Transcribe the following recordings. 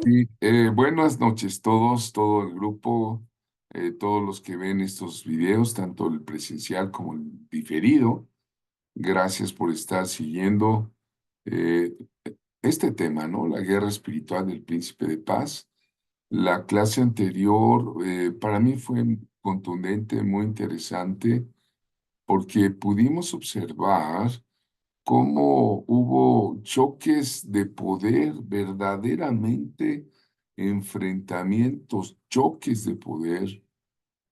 Sí, buenas noches todos, todo el grupo, todos los que ven estos videos, tanto el presencial como el diferido. Gracias por estar siguiendo eh, este tema, ¿no? La guerra espiritual del príncipe de paz. La clase anterior para mí fue contundente, muy interesante, porque pudimos observar cómo hubo choques de poder, verdaderamente enfrentamientos, choques de poder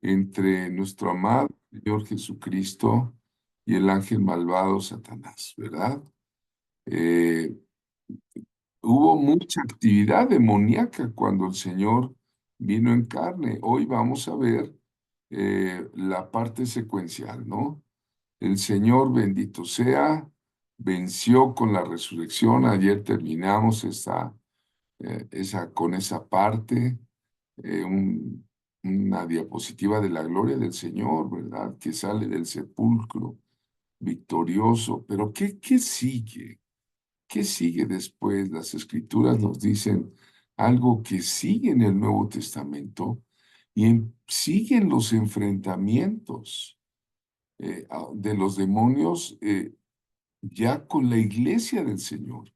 entre nuestro amado Señor Jesucristo y el ángel malvado Satanás, ¿verdad? Eh, Hubo mucha actividad demoníaca cuando el Señor vino en carne. Hoy vamos a ver la parte secuencial, ¿no? El Señor, bendito sea, venció con la resurrección. Ayer terminamos con esa parte, una diapositiva de la gloria del Señor, ¿verdad? Que sale del sepulcro victorioso. Pero ¿qué sigue? ¿Qué sigue después? Las Escrituras nos dicen algo que sigue en el Nuevo Testamento y siguen los enfrentamientos de los demonios ya con la iglesia del Señor,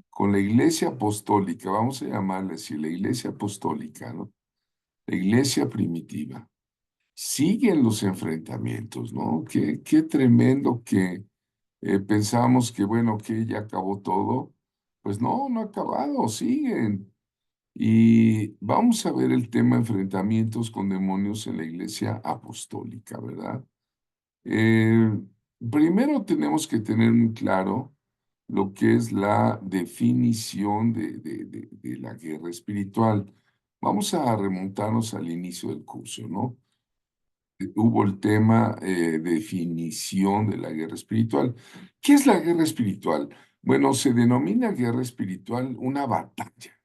con la iglesia apostólica, vamos a llamarle así, la iglesia apostólica, ¿no? La iglesia primitiva. Siguen los enfrentamientos, ¿no? Qué tremendo que pensamos que, bueno, que ya acabó todo. Pues no, no ha acabado, siguen. Y vamos a ver el tema enfrentamientos con demonios en la iglesia apostólica, ¿verdad? Eh, Primero tenemos que tener muy claro lo que es la definición de la guerra espiritual. Vamos a remontarnos al inicio del curso, ¿no? Hubo el tema definición de la guerra espiritual. ¿Qué es la guerra espiritual? Bueno, se denomina guerra espiritual una batalla.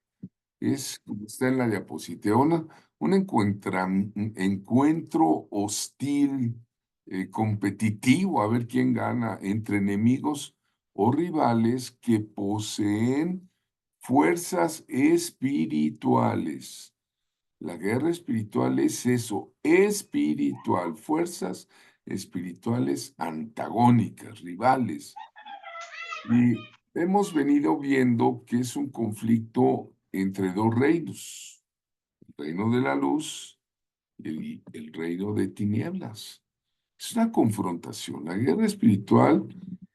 Es, como está en la diapositiva, un un encuentro hostil, competitivo, a ver quién gana, entre enemigos o rivales que poseen fuerzas espirituales. La guerra espiritual es eso, espiritual, fuerzas espirituales antagónicas, rivales. Y hemos venido viendo que es un conflicto entre dos reinos, el reino de la luz y el reino de tinieblas. Es una confrontación. La guerra espiritual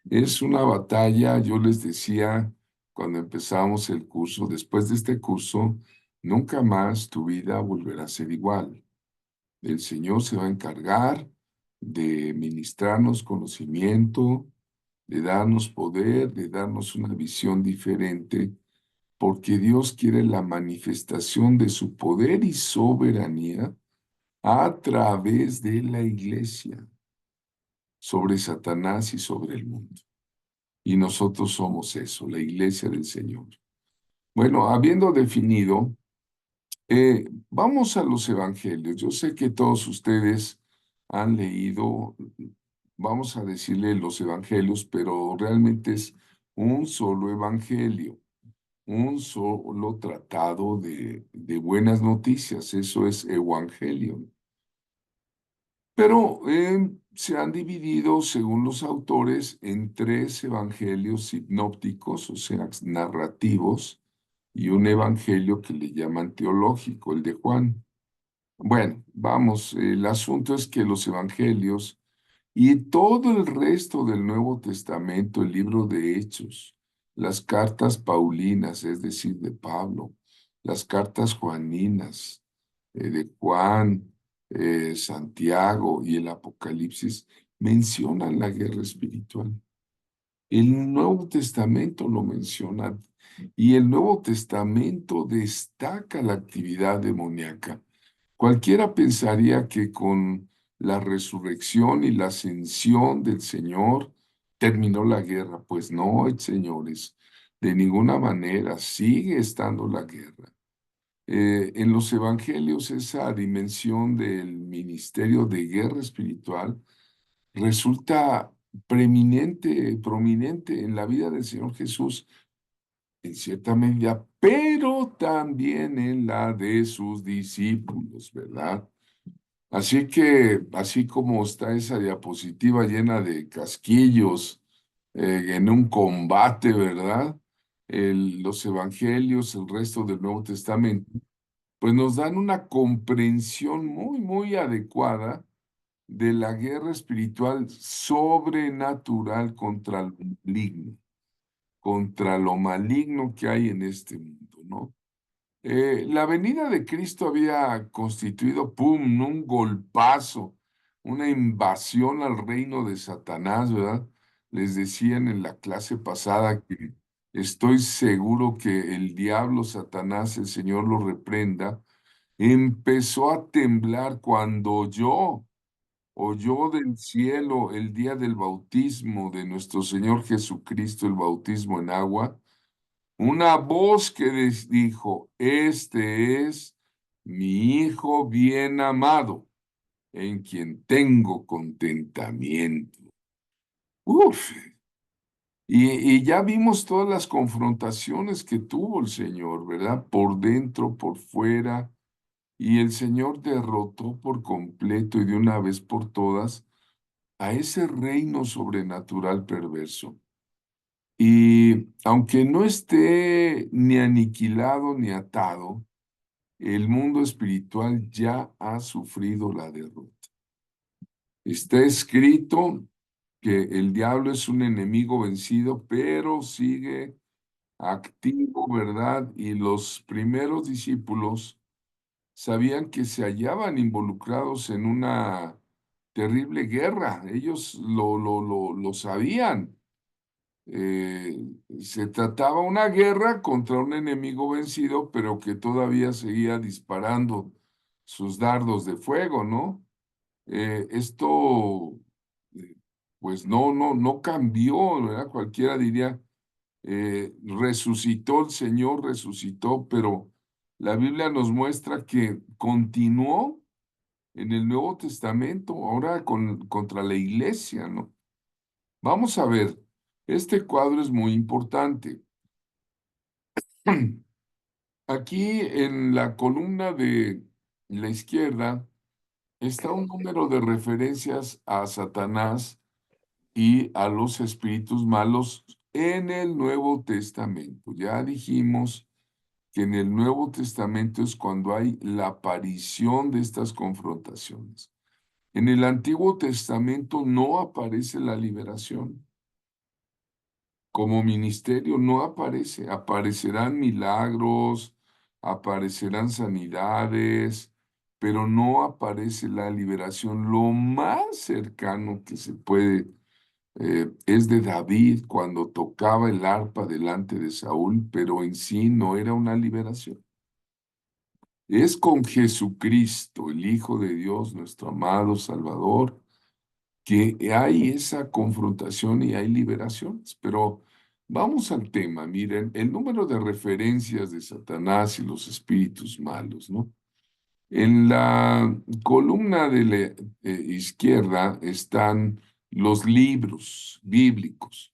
es una batalla, yo les decía cuando empezamos el curso, después de este curso, nunca más tu vida volverá a ser igual. El Señor se va a encargar de ministrarnos conocimiento, de darnos poder, de darnos una visión diferente, porque Dios quiere la manifestación de su poder y soberanía a través de la iglesia, sobre Satanás y sobre el mundo. Y nosotros somos eso, la iglesia del Señor. Bueno, habiendo definido, vamos a los evangelios. Yo sé que todos ustedes han leído, vamos a decirle los evangelios, pero realmente es un solo evangelio, un solo tratado de buenas noticias. Eso es evangelio. Pero se han dividido, según los autores, en tres evangelios sinópticos, o sea, narrativos, y un evangelio que le llaman teológico, el de Juan. Bueno, vamos, el asunto es que los evangelios y todo el resto del Nuevo Testamento, el libro de Hechos, las cartas paulinas, es decir, de Pablo, las cartas juaninas, de Juan, Santiago y el Apocalipsis, mencionan la guerra espiritual. El Nuevo Testamento lo menciona y el Nuevo Testamento destaca la actividad demoníaca. Cualquiera pensaría que con la resurrección y la ascensión del Señor terminó la guerra. Pues no, señores, de ninguna manera sigue estando la guerra. En los evangelios esa dimensión del ministerio de guerra espiritual resulta preeminente, prominente en la vida del Señor Jesús. en cierta medida, pero también en la de sus discípulos, ¿verdad? Así que, así como está esa diapositiva llena de casquillos en un combate, ¿verdad? Los evangelios, el resto del Nuevo Testamento, pues nos dan una comprensión muy, muy adecuada de la guerra espiritual sobrenatural contra lo maligno que hay en este mundo, ¿no? La venida de Cristo había constituido, ¡pum!, un golpazo, una invasión al reino de Satanás, ¿verdad? Les decían en la clase pasada que estoy seguro que el diablo, Satanás, el Señor lo reprenda, empezó a temblar cuando oyó del cielo el día del bautismo de nuestro Señor Jesucristo, el bautismo en agua, una voz que les dijo, este es mi Hijo bien amado, en quien tengo contentamiento. Uf, y ya vimos todas las confrontaciones que tuvo el Señor, ¿verdad? Por dentro, por fuera, y el Señor derrotó por completo y de una vez por todas a ese reino sobrenatural perverso. Y aunque no esté ni aniquilado ni atado, el mundo espiritual ya ha sufrido la derrota. Está escrito que el diablo es un enemigo vencido, pero sigue activo, ¿verdad? Y los primeros discípulos sabían que se hallaban involucrados en una terrible guerra. Ellos lo sabían. Eh, Se trataba una guerra contra un enemigo vencido, pero que todavía seguía disparando sus dardos de fuego, ¿no? Esto, eh, pues no cambió, ¿verdad? Cualquiera diría, resucitó el Señor, resucitó, pero la Biblia nos muestra que continuó en el Nuevo Testamento, ahora contra la iglesia, ¿no? Vamos a ver, este cuadro es muy importante. Aquí en la columna de la izquierda está un número de referencias a Satanás y a los espíritus malos en el Nuevo Testamento. Ya dijimos que en el Nuevo Testamento es cuando hay la aparición de estas confrontaciones. En el Antiguo Testamento no aparece la liberación. Como ministerio no aparece. Aparecerán milagros, aparecerán sanidades, pero no aparece la liberación. Lo más cercano que se puede es de David cuando tocaba el arpa delante de Saúl, pero en sí no era una liberación. Es con Jesucristo, el Hijo de Dios, nuestro amado Salvador, que hay esa confrontación y hay liberaciones. Pero vamos al tema. Miren, el número de referencias de Satanás y los espíritus malos, ¿no? En la columna de la izquierda están los libros bíblicos.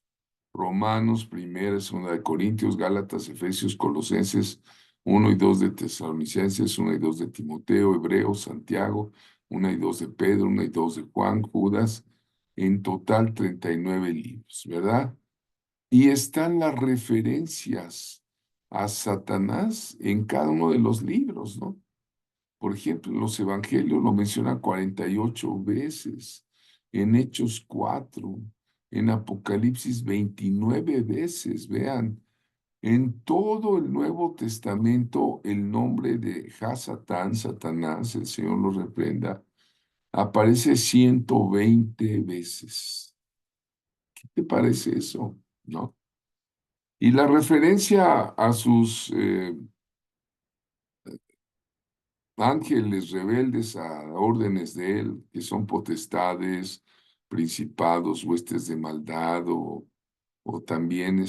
Romanos, Primera, Segunda de Corintios, Gálatas, Efesios, Colosenses, 1 y 2 de Tesalonicenses, 1 y 2 de Timoteo, Hebreos, Santiago, 1 y 2 de Pedro, 1 y 2 de Juan, Judas, en total 39 libros, ¿verdad? Y están las referencias a Satanás en cada uno de los libros, ¿no? Por ejemplo, en los evangelios lo menciona 48 veces, en Hechos 4, en Apocalipsis 29 veces, vean, en todo el Nuevo Testamento el nombre de Hasatán, Satanás, el Señor lo reprenda, aparece 120 veces. ¿Qué te parece eso? ¿No? Y la referencia a sus ángeles rebeldes a órdenes de él, que son potestades, principados, huestes de maldad o también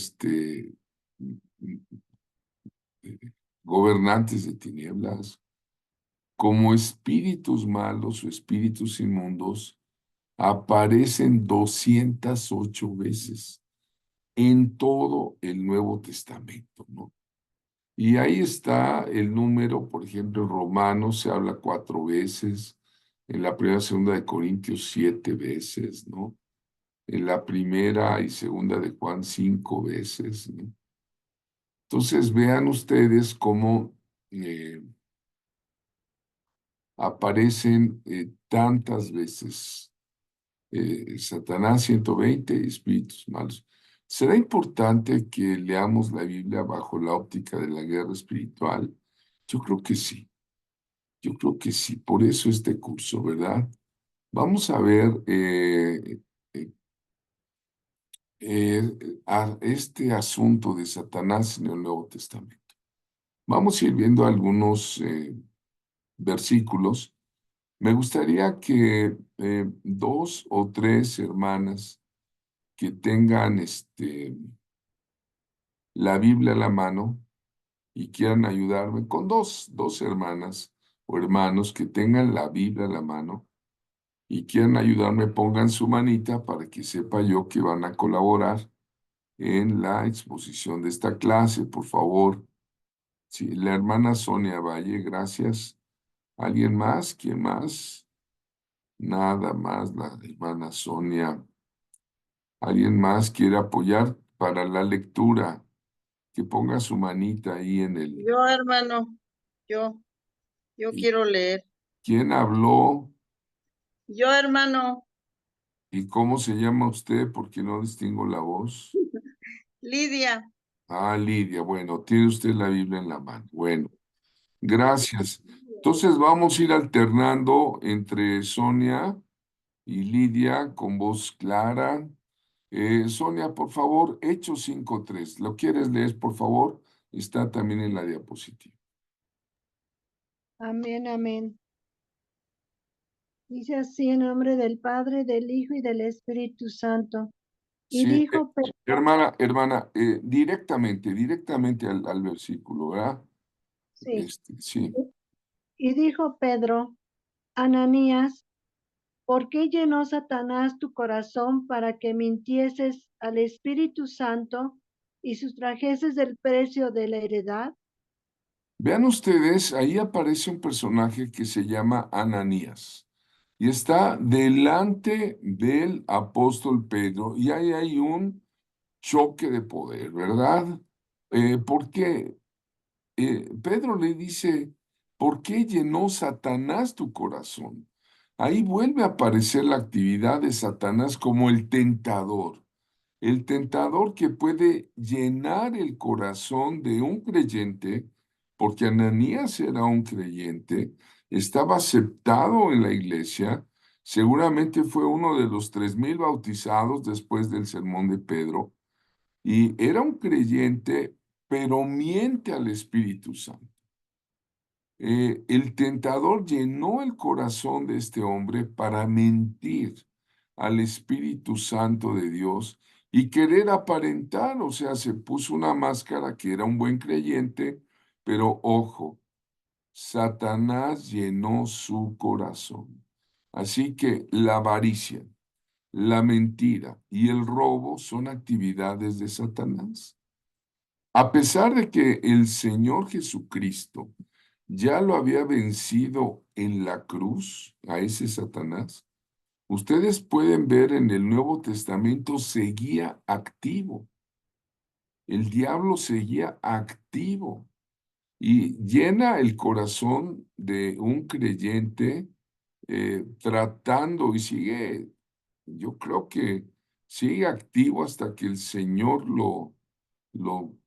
gobernantes de tinieblas, como espíritus malos o espíritus inmundos, aparecen 208 veces. en todo el Nuevo Testamento, ¿no? Y ahí está el número, por ejemplo, en Romanos se habla 4 veces, en la primera y segunda de Corintios 7 veces, ¿no? En la primera y segunda de Juan 5 veces, ¿no? Entonces vean ustedes cómo eh, aparecen tantas veces Satanás 120 y espíritus malos. ¿Será importante que leamos la Biblia bajo la óptica de la guerra espiritual? Yo creo que sí. Yo creo que sí, por eso este curso, ¿verdad? Vamos a ver eh, a este asunto de Satanás en el Nuevo Testamento. Vamos a ir viendo algunos versículos. Me gustaría que 2 o 3 hermanas que tengan la Biblia a la mano y quieran ayudarme, con dos hermanas o hermanos que tengan la Biblia a la mano y quieran ayudarme, pongan su manita para que sepa yo que van a colaborar en la exposición de esta clase, por favor. Sí, la hermana Sonia Valle, gracias. ¿Alguien más? ¿Quién más? Nada más, la hermana Sonia. ¿Alguien más quiere apoyar para la lectura? Que ponga su manita ahí en el... Yo, hermano, yo, yo ¿Y quiero leer. quién habló? Yo, hermano, ¿Y cómo se llama usted? Porque no distingo la voz. Lidia. Ah, Lidia, bueno, tiene usted la Biblia en la mano. Bueno, gracias. Entonces vamos a ir alternando entre Sonia y Lidia con voz clara. Sonia, por favor, Hechos 5:3. ¿Lo quieres leer, por favor? Está también en la diapositiva. Amén, amén. Dice así en nombre del Padre, del Hijo y del Espíritu Santo. Y Sí, dijo Pedro, hermana, directamente al versículo, ¿verdad? sí, Sí. y dijo Pedro, Ananías, ¿por qué llenó Satanás tu corazón para que mintieses al Espíritu Santo y sustrajeses el precio de la heredad? Vean ustedes, ahí aparece un personaje que se llama Ananías y está delante del apóstol Pedro y ahí hay un choque de poder, ¿verdad? Porque Pedro le dice, ¿por qué llenó Satanás tu corazón? Ahí vuelve a aparecer la actividad de Satanás como el tentador que puede llenar el corazón de un creyente, porque Ananías era un creyente, estaba aceptado en la iglesia, seguramente fue uno de los 3,000 bautizados después del sermón de Pedro, y era un creyente, pero miente al Espíritu Santo. El tentador llenó el corazón de este hombre para mentir al Espíritu Santo de Dios y querer aparentar, o sea, se puso una máscara que era un buen creyente, pero ojo, Satanás llenó su corazón. Así que la avaricia, la mentira y el robo son actividades de Satanás. A pesar de que el Señor Jesucristo ya lo había vencido en la cruz a ese Satanás, ustedes pueden ver en el Nuevo Testamento seguía activo. El diablo seguía activo y llena el corazón de un creyente tratando y sigue, yo creo que sigue activo hasta que el Señor lo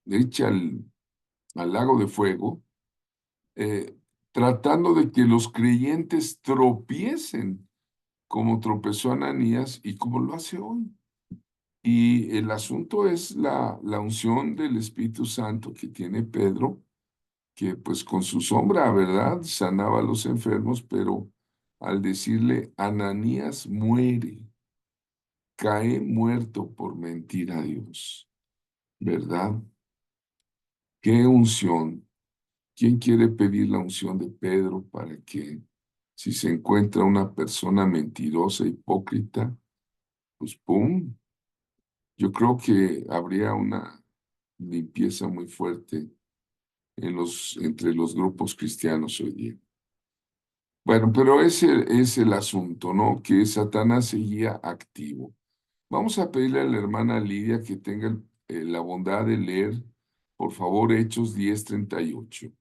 echa al lago de fuego, eh, tratando de que los creyentes tropiecen como tropezó Ananías y como lo hace hoy. Y el asunto es la unción del Espíritu Santo que tiene Pedro, que pues con su sombra, ¿verdad? Sanaba a los enfermos, pero al decirle, Ananías muere, cae muerto por mentir a Dios, ¿verdad? ¡Qué unción! ¿Quién quiere pedir la unción de Pedro para que si se encuentra una persona mentirosa, hipócrita, pues ¡pum! Yo creo que habría una limpieza muy fuerte entre los grupos cristianos hoy día. Bueno, pero ese es el asunto, ¿no? Que Satanás seguía activo. Vamos a pedirle a la hermana Lidia que tenga la bondad de leer, por favor, Hechos 10:38.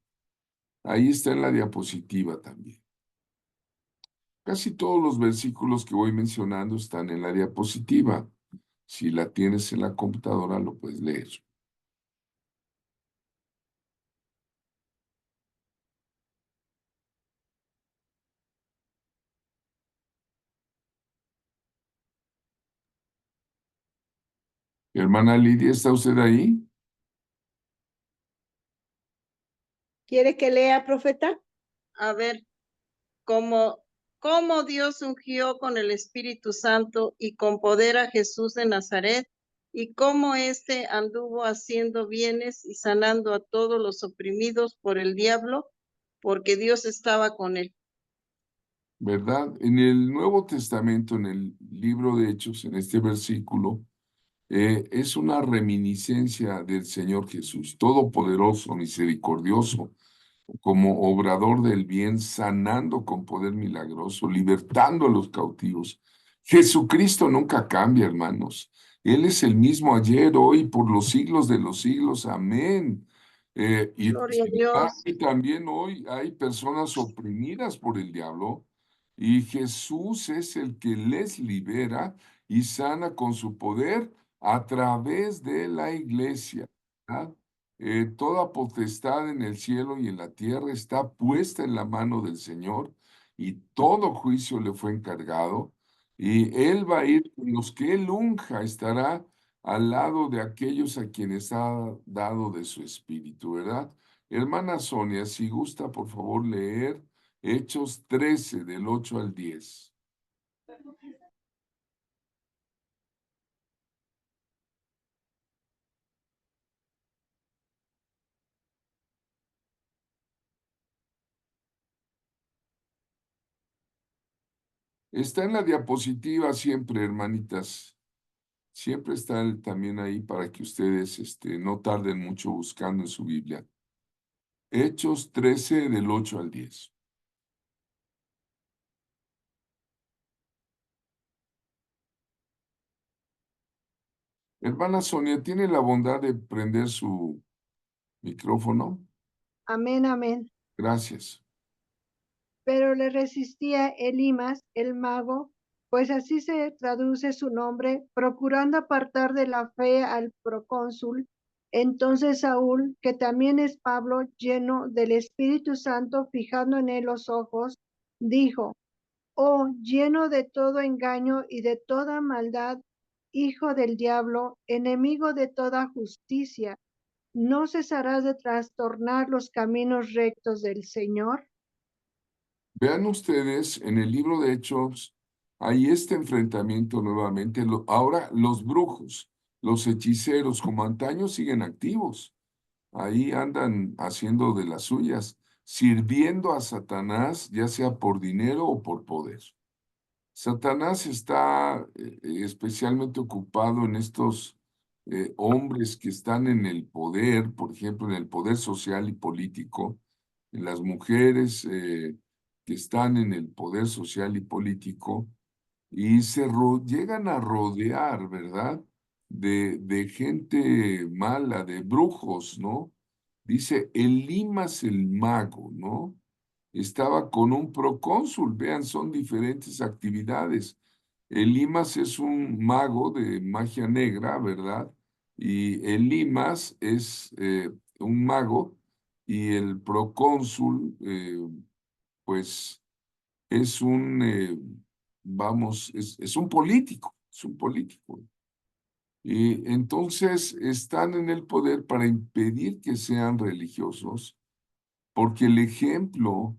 Ahí está en la diapositiva también. Casi todos los versículos que voy mencionando están en la diapositiva. Si la tienes en la computadora, lo puedes leer. Hermana Lidia, ¿está usted ahí? ¿Quiere que lea, profeta? A ver, cómo Dios ungió con el Espíritu Santo y con poder a Jesús de Nazaret, y cómo éste anduvo haciendo bienes y sanando a todos los oprimidos por el diablo, porque Dios estaba con él. ¿Verdad? En el Nuevo Testamento, en el libro de Hechos, en este versículo, es una reminiscencia del Señor Jesús, todopoderoso, misericordioso, como obrador del bien, sanando con poder milagroso, libertando a los cautivos. Jesucristo nunca cambia, hermanos. Él es el mismo ayer, hoy, por los siglos de los siglos. Amén. Gloria a Dios. Y también hoy hay personas oprimidas por el diablo y Jesús es el que les libera y sana con su poder a través de la iglesia. ¿Verdad? Toda potestad en el cielo y en la tierra está puesta en la mano del Señor y todo juicio le fue encargado. Y Él va a ir con los que Él unja, estará al lado de aquellos a quienes ha dado de su espíritu, ¿verdad? Hermana Sonia, si gusta, por favor, leer Hechos 13, del 8 al 10. Está en la diapositiva siempre, hermanitas. Siempre está también ahí para que ustedes no tarden mucho buscando en su Biblia. Hechos 13 del 8 al 10. Hermana Sonia, ¿tiene la bondad de prender su micrófono? Amén, amén. Gracias. Pero le resistía Elimas, el mago, pues así se traduce su nombre, procurando apartar de la fe al procónsul. Entonces Saúl, que también es Pablo, lleno del Espíritu Santo, fijando en él los ojos, dijo: Oh, lleno de todo engaño y de toda maldad, hijo del diablo, enemigo de toda justicia, ¿no cesarás de trastornar los caminos rectos del Señor? Vean ustedes, en el libro de Hechos, hay este enfrentamiento nuevamente. Ahora los brujos, los hechiceros, como antaño, siguen activos. Ahí andan haciendo de las suyas, sirviendo a Satanás, ya sea por dinero o por poder. Satanás está especialmente ocupado en estos hombres que están en el poder, por ejemplo, en el poder social y político, en las mujeres que están en el poder social y político, y llegan a rodear, ¿verdad? De gente mala, de brujos, ¿no? Dice Elimas el mago, ¿no? Estaba con un procónsul, vean, son diferentes actividades. Elimas es un mago de magia negra, ¿verdad? Y Elimas es un mago y el procónsul, pues es vamos, es un político, es un político. Y entonces están en el poder para impedir que sean religiosos, porque el ejemplo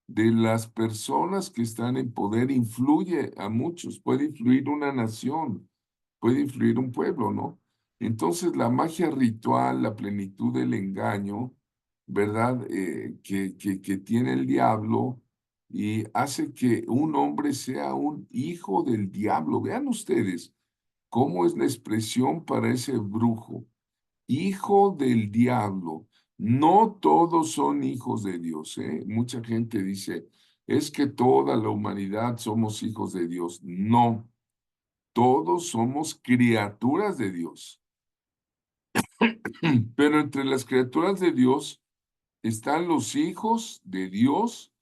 de las personas que están en poder influye a muchos, puede influir una nación, puede influir un pueblo, ¿no? Entonces la magia ritual, la plenitud del engaño, ¿verdad? Que tiene el diablo y hace que un hombre sea un hijo del diablo. Vean ustedes, ¿Cómo es la expresión para ese brujo? Hijo del diablo. No todos son hijos de Dios, ¿eh? Mucha gente dice, es que toda la humanidad somos hijos de Dios. No, todos somos criaturas de Dios. Pero entre las criaturas de Dios están los hijos de Dios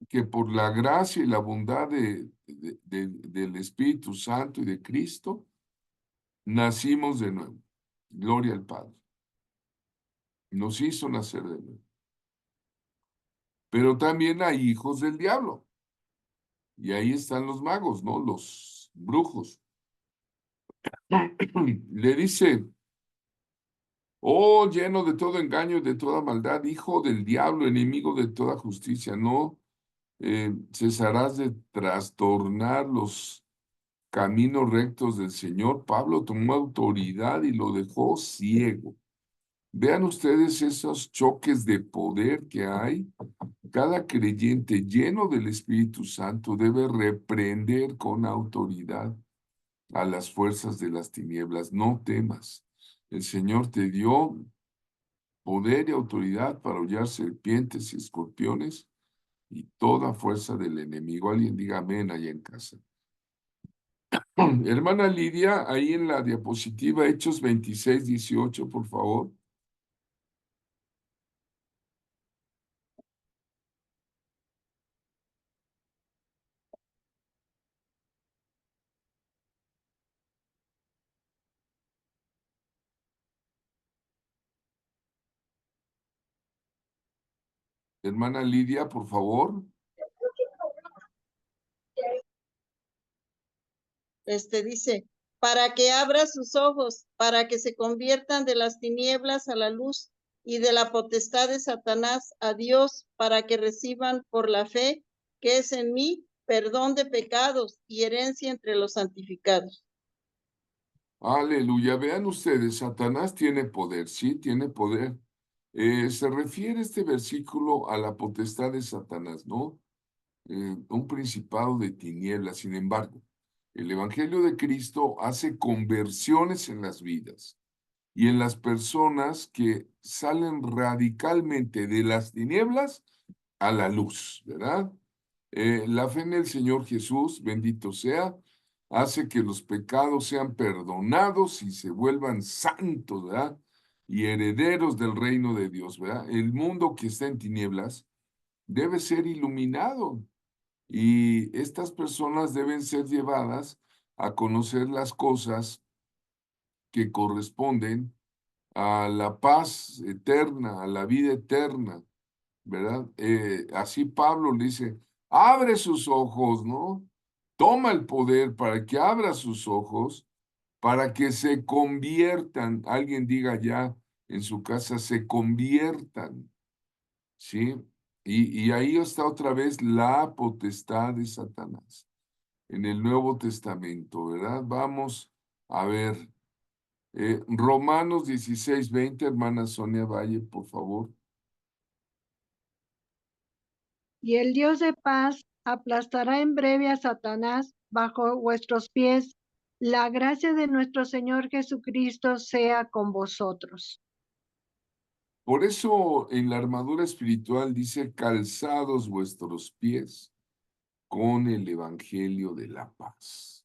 que por la gracia y la bondad del Espíritu Santo y de Cristo, nacimos de nuevo. Gloria al Padre. Nos hizo nacer de nuevo. Pero también hay hijos del diablo. Y ahí están los magos, ¿no? Los brujos. Le dice, oh, lleno de todo engaño y de toda maldad, hijo del diablo, enemigo de toda justicia, no cesarás de trastornar los caminos rectos del Señor. Pablo tomó autoridad y lo dejó ciego. Vean ustedes esos choques de poder que hay. Cada creyente lleno del Espíritu Santo debe reprender con autoridad a las fuerzas de las tinieblas. No temas. El Señor te dio poder y autoridad para hollar serpientes y escorpiones y toda fuerza del enemigo. Alguien diga amén allá en casa. Hermana Lidia, ahí en la diapositiva, Hechos 26, 18, por favor. Hermana Lidia, por favor. Dice, para que abra sus ojos, para que se conviertan de las tinieblas a la luz y de la potestad de Satanás a Dios, para que reciban por la fe que es en mí perdón de pecados y herencia entre los santificados. Aleluya. Vean ustedes, Satanás tiene poder, sí, tiene poder. Se refiere este versículo a la potestad de Satanás, ¿no? Un principado de tinieblas. Sin embargo, el Evangelio de Cristo hace conversiones en las vidas y en las personas que salen radicalmente de las tinieblas a la luz, ¿verdad? La fe en el Señor Jesús, bendito sea, hace que los pecados sean perdonados y se vuelvan santos, ¿verdad? Y herederos del reino de Dios, ¿verdad? El mundo que está en tinieblas debe ser iluminado y estas personas deben ser llevadas a conocer las cosas que corresponden a la paz eterna, a la vida eterna, ¿verdad? Así Pablo le dice, abre sus ojos, ¿no? Toma el poder para que abra sus ojos, para que se conviertan, alguien diga ya en su casa, se conviertan, ¿sí? Y ahí está otra vez la potestad de Satanás en el Nuevo Testamento, ¿verdad? Vamos a ver. Romanos 16, 20, hermana Sonia Valle, por favor. Y el Dios de paz aplastará en breve a Satanás bajo vuestros pies. La gracia de nuestro Señor Jesucristo sea con vosotros. Por eso en la armadura espiritual dice, calzados vuestros pies con el evangelio de la paz.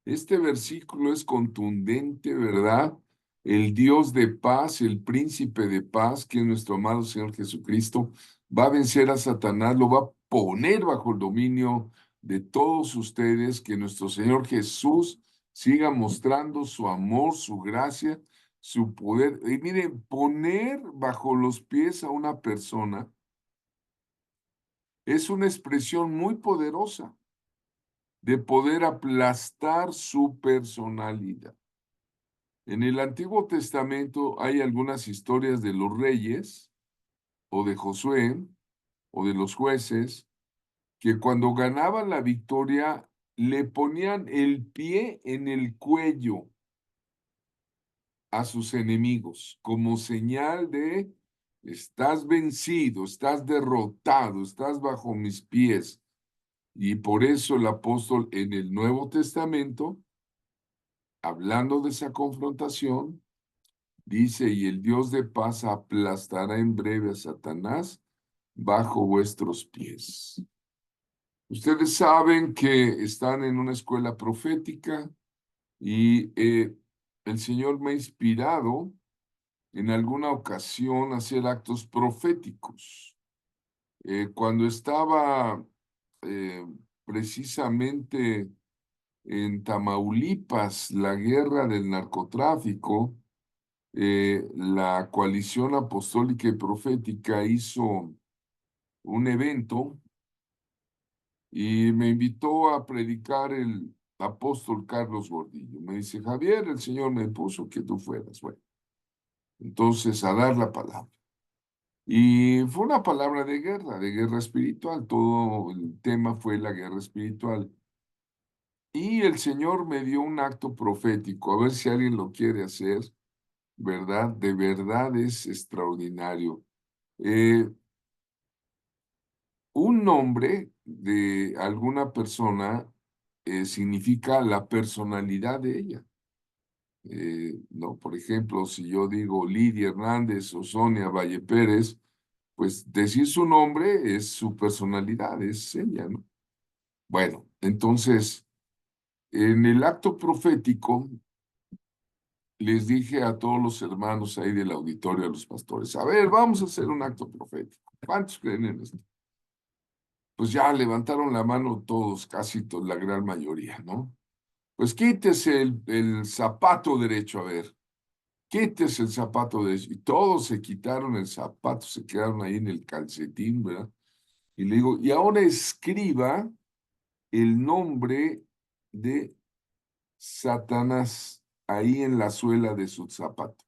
Este versículo es contundente, ¿verdad? El Dios de paz, el príncipe de paz, que es nuestro amado Señor Jesucristo, va a vencer a Satanás, lo va a poner bajo el dominio de todos ustedes, que nuestro Señor Jesús siga mostrando su amor, su gracia, su poder. Y miren, poner bajo los pies a una persona es una expresión muy poderosa de poder aplastar su personalidad. En el Antiguo Testamento hay algunas historias de los reyes o de Josué o de los jueces que cuando ganaban la victoria le ponían el pie en el cuello a sus enemigos como señal de estás vencido, estás derrotado, estás bajo mis pies. Y por eso el apóstol en el Nuevo Testamento hablando de esa confrontación, dice, y el Dios de paz aplastará en breve a Satanás bajo vuestros pies. Ustedes saben que están en una escuela profética y el Señor me ha inspirado en alguna ocasión a hacer actos proféticos. Cuando estaba eh, precisamente en Tamaulipas, la guerra del narcotráfico, la coalición apostólica y profética hizo un evento y me invitó a predicar el apóstol Carlos Gordillo. Me dice, Javier, el Señor me puso que tú fueras. Bueno, entonces a dar la palabra. Y fue una palabra de guerra espiritual. Todo el tema fue la guerra espiritual. Y el Señor me dio un acto profético, a ver si alguien lo quiere hacer, ¿verdad? De verdad es extraordinario. Un nombre de alguna persona significa la personalidad de ella. No, por ejemplo, si yo digo Lidia Hernández o Sonia Valle Pérez, pues decir su nombre es su personalidad, es ella, ¿no? Bueno, entonces, en el acto profético, les dije a todos los hermanos ahí del auditorio, a los pastores, a ver, vamos a hacer un acto profético. ¿Cuántos creen en esto? Pues ya levantaron la mano todos, casi la gran mayoría, ¿no? Pues quítese el zapato derecho, a ver, quítese el zapato derecho. Y todos se quitaron el zapato, se quedaron ahí en el calcetín, ¿verdad? Y le digo, y ahora escriba el nombre de Satanás ahí en la suela de su zapato.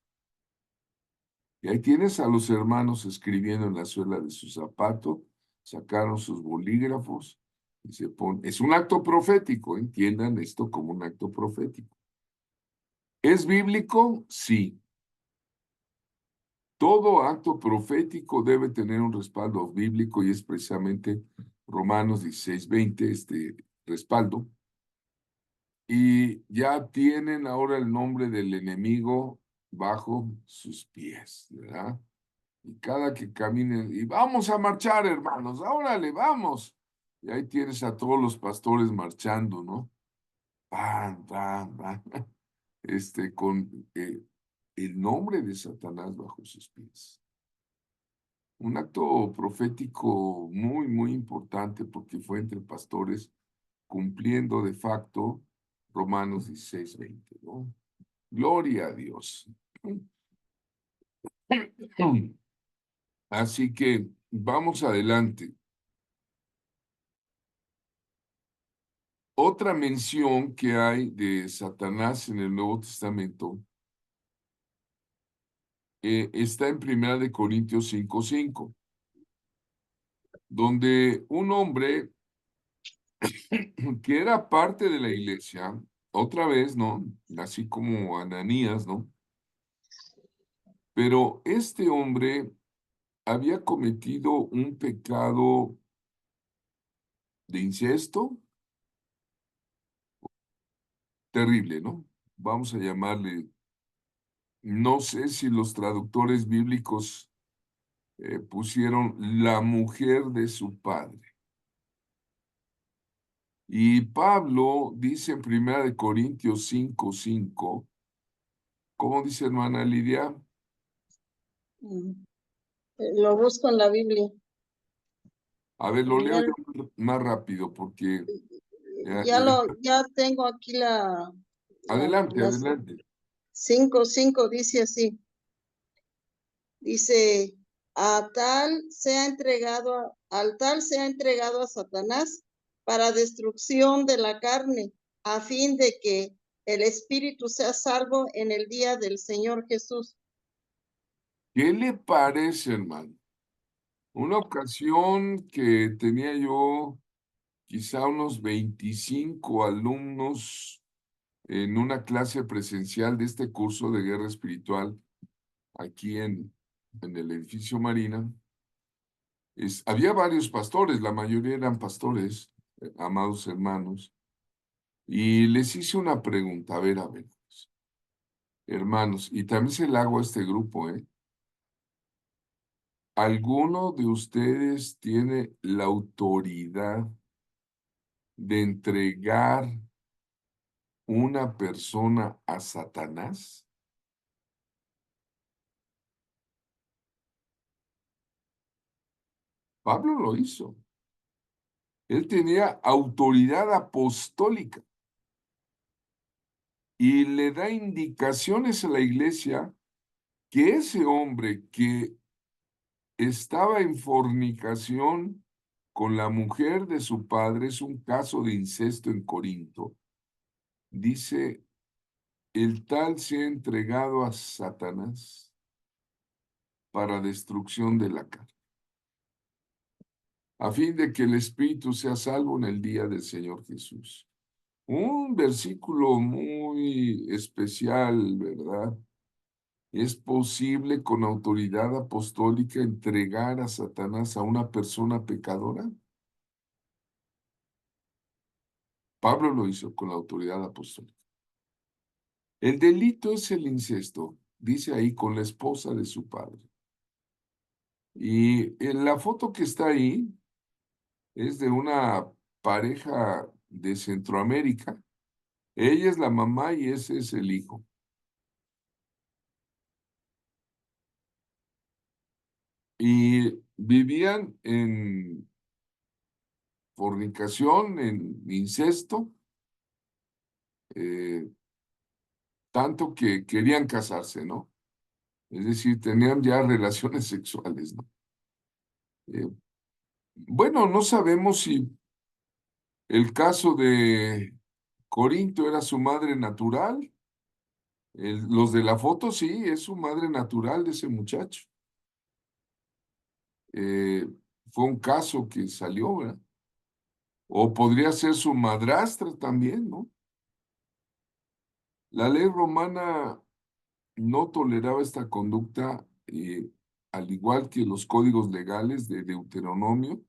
Y ahí tienes a los hermanos escribiendo en la suela de su zapato, sacaron sus bolígrafos y se ponen. Es un acto profético, entiendan esto como un acto profético. ¿Es bíblico? Sí. Todo acto profético debe tener un respaldo bíblico y es precisamente Romanos 16:20 este respaldo. Y ya tienen ahora el nombre del enemigo bajo sus pies, ¿verdad? Y cada que caminen, y vamos a marchar, hermanos, órale, vamos. Y ahí tienes a todos los pastores marchando, ¿no? Van, van, van. Con el nombre de Satanás bajo sus pies. Un acto profético muy, muy importante porque fue entre pastores cumpliendo de facto Romanos 16:20, ¿no? Gloria a Dios. Así que vamos adelante. Otra mención que hay de Satanás en el Nuevo Testamento está en 1 Corintios 5:5, donde un hombre que era parte de la iglesia, otra vez, ¿no? Así como Ananías, ¿no? Pero este hombre había cometido un pecado de incesto terrible, ¿no? Vamos a llamarle, no sé si los traductores bíblicos pusieron la mujer de su padre. Y Pablo dice en 1 Corintios 5:5, ¿cómo dice hermana Lidia? Lo busco en la Biblia. A ver, lo leo Primer- yo más rápido porque... ya tengo aquí adelante, las adelante. 5:5 dice así. Dice, al tal se ha entregado a Satanás para destrucción de la carne, a fin de que el espíritu sea salvo en el día del Señor Jesús. ¿Qué le parece, hermano? Una ocasión que tenía yo quizá unos 25 alumnos en una clase presencial de este curso de guerra espiritual aquí en el edificio Marina. Había varios pastores, la mayoría eran pastores, amados hermanos, y les hice una pregunta, a ver, Hermanos, y también se lo hago a este grupo, ¿eh? ¿Alguno de ustedes tiene la autoridad de entregar una persona a Satanás? Pablo lo hizo. Él tenía autoridad apostólica y le da indicaciones a la iglesia que ese hombre que estaba en fornicación con la mujer de su padre, es un caso de incesto en Corinto, dice, el tal se ha entregado a Satanás para destrucción de la carne, a fin de que el espíritu sea salvo en el día del Señor Jesús. Un versículo muy especial, ¿verdad? ¿Es posible con autoridad apostólica entregar a Satanás a una persona pecadora? Pablo lo hizo con la autoridad apostólica. El delito es el incesto, dice ahí, con la esposa de su padre. Y en la foto que está ahí es de una pareja de Centroamérica. Ella es la mamá y ese es el hijo. Y vivían en fornicación, en incesto, eh, tanto que querían casarse, ¿no? Es decir, tenían ya relaciones sexuales, ¿no? Eh, bueno, no sabemos si el caso de Corinto era su madre natural. Los de la foto sí, es su madre natural de ese muchacho. Eh, Fue un caso que salió, ¿verdad? O podría ser su madrastra también, ¿no? La ley romana no toleraba esta conducta, al igual que los códigos legales de Deuteronomio.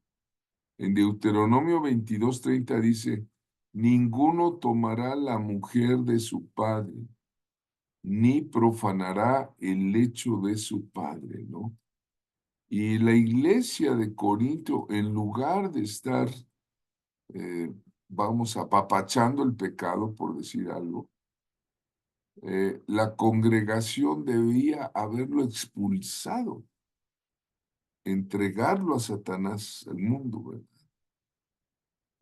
En Deuteronomio 22:30 dice, ninguno tomará la mujer de su padre, ni profanará el lecho de su padre, ¿no? Y la iglesia de Corinto, en lugar de estar, vamos, apapachando el pecado, por decir algo, la congregación debía haberlo expulsado, entregarlo a Satanás, al mundo, ¿verdad?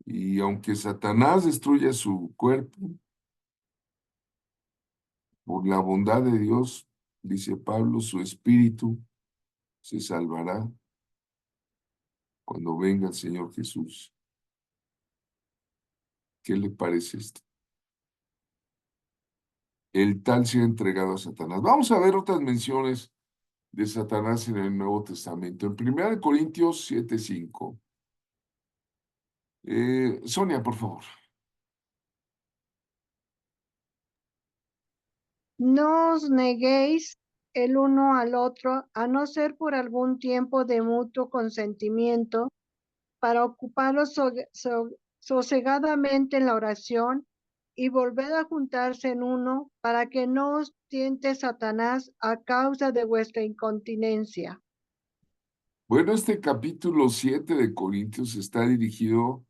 Y aunque Satanás destruya su cuerpo, por la bondad de Dios, dice Pablo, su espíritu se salvará cuando venga el Señor Jesús. ¿Qué le parece esto? El tal se ha entregado a Satanás. Vamos a ver otras menciones de Satanás en el Nuevo Testamento. En 1 Corintios 7:5. Sonia, por favor. No os neguéis el uno al otro, a no ser por algún tiempo de mutuo consentimiento, para ocuparos sosegadamente en la oración y volved a juntarse en uno, para que no os tiente Satanás a causa de vuestra incontinencia. Bueno, este capítulo 7 de Corintios está dirigido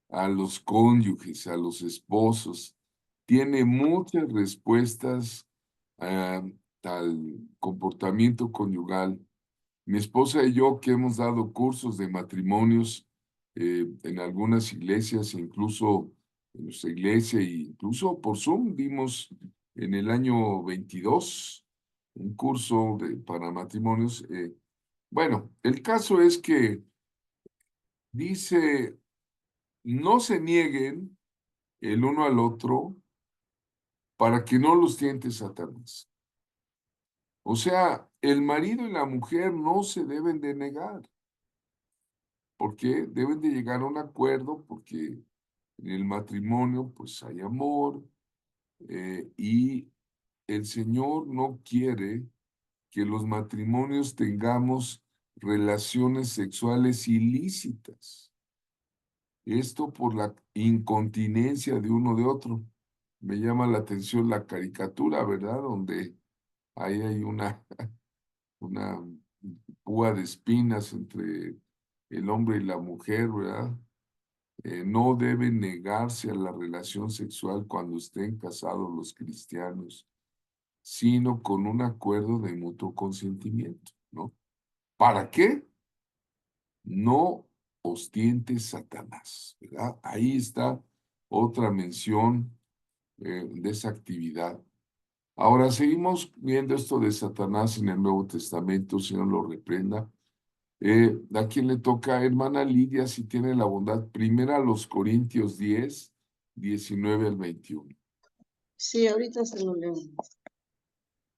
a los cónyuges, a los esposos. Tiene muchas respuestas al comportamiento conyugal. Mi esposa y yo, que hemos dado cursos de matrimonios en algunas iglesias, incluso en nuestra iglesia, e incluso por Zoom, dimos en el año 22 un curso para matrimonios. Bueno, el caso es que dice, no se nieguen el uno al otro para que no los tiente Satanás. O sea, el marido y la mujer no se deben de negar, porque deben de llegar a un acuerdo, porque en el matrimonio pues hay amor, y el Señor no quiere que los matrimonios tengamos relaciones sexuales ilícitas. Esto por la incontinencia de uno de otro. Me llama la atención la caricatura, ¿verdad? Donde ahí hay una púa de espinas entre el hombre y la mujer, ¿verdad? No deben negarse a la relación sexual cuando estén casados los cristianos, sino con un acuerdo de mutuo consentimiento, ¿no? ¿Para qué? No ostiente Satanás, ¿verdad? Ahí está otra mención de esa actividad. Ahora seguimos viendo esto de Satanás en el Nuevo Testamento, Señor lo reprenda. ¿A quién le toca? Hermana Lidia, si tiene la bondad. Primera a los Corintios 10, 19 al 21. Sí, ahorita se lo leo.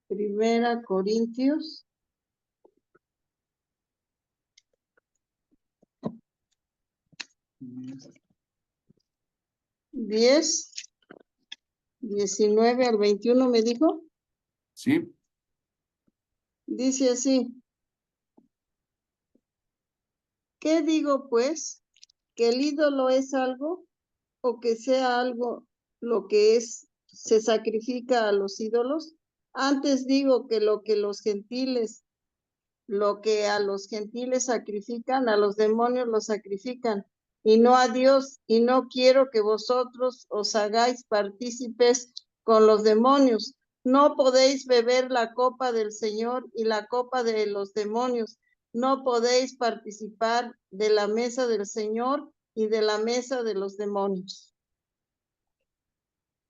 Primera Corintios 10, 19 al 21 me dijo. ¿Sí? Dice así, ¿qué digo pues? ¿Que el ídolo es algo o que sea algo lo que es, se sacrifica a los ídolos? Antes digo que lo que a los gentiles sacrifican, a los demonios los sacrifican, y no a Dios, y no quiero que vosotros os hagáis partícipes con los demonios. No podéis beber la copa del Señor y la copa de los demonios. No podéis participar de la mesa del Señor y de la mesa de los demonios.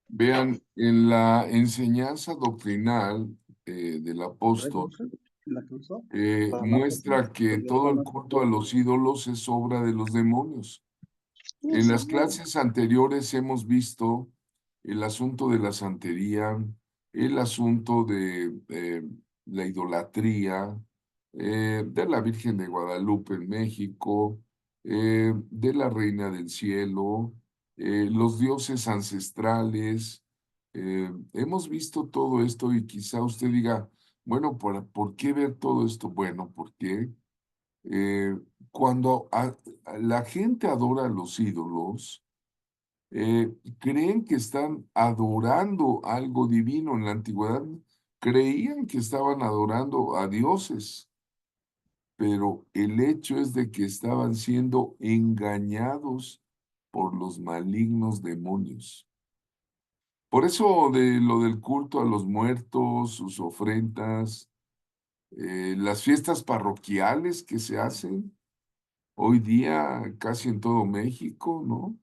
Vean, en la enseñanza doctrinal del apóstol, muestra que todo el culto a los ídolos es obra de los demonios. En las clases anteriores hemos visto el asunto de la santería, el asunto de la idolatría, de la Virgen de Guadalupe en México, de la Reina del Cielo, los dioses ancestrales. Hemos visto todo esto y quizá usted diga, bueno, ¿por qué ver todo esto? Bueno, porque eh, cuando la gente adora a los ídolos, creen que están adorando algo divino. En la antigüedad creían que estaban adorando a dioses, pero el hecho es de que estaban siendo engañados por los malignos demonios. Por eso de lo del culto a los muertos, sus ofrendas, las fiestas parroquiales que se hacen hoy día casi en todo México, ¿no?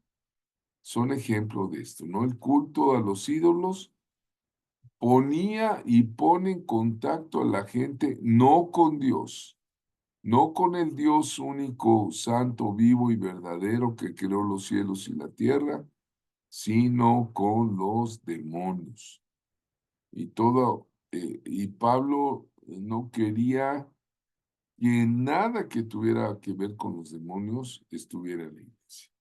Son ejemplo de esto, ¿no? El culto a los ídolos ponía y pone en contacto a la gente no con Dios, no con el Dios único, santo, vivo y verdadero que creó los cielos y la tierra, sino con los demonios. Y Pablo no quería que nada que tuviera que ver con los demonios estuviera en la iglesia.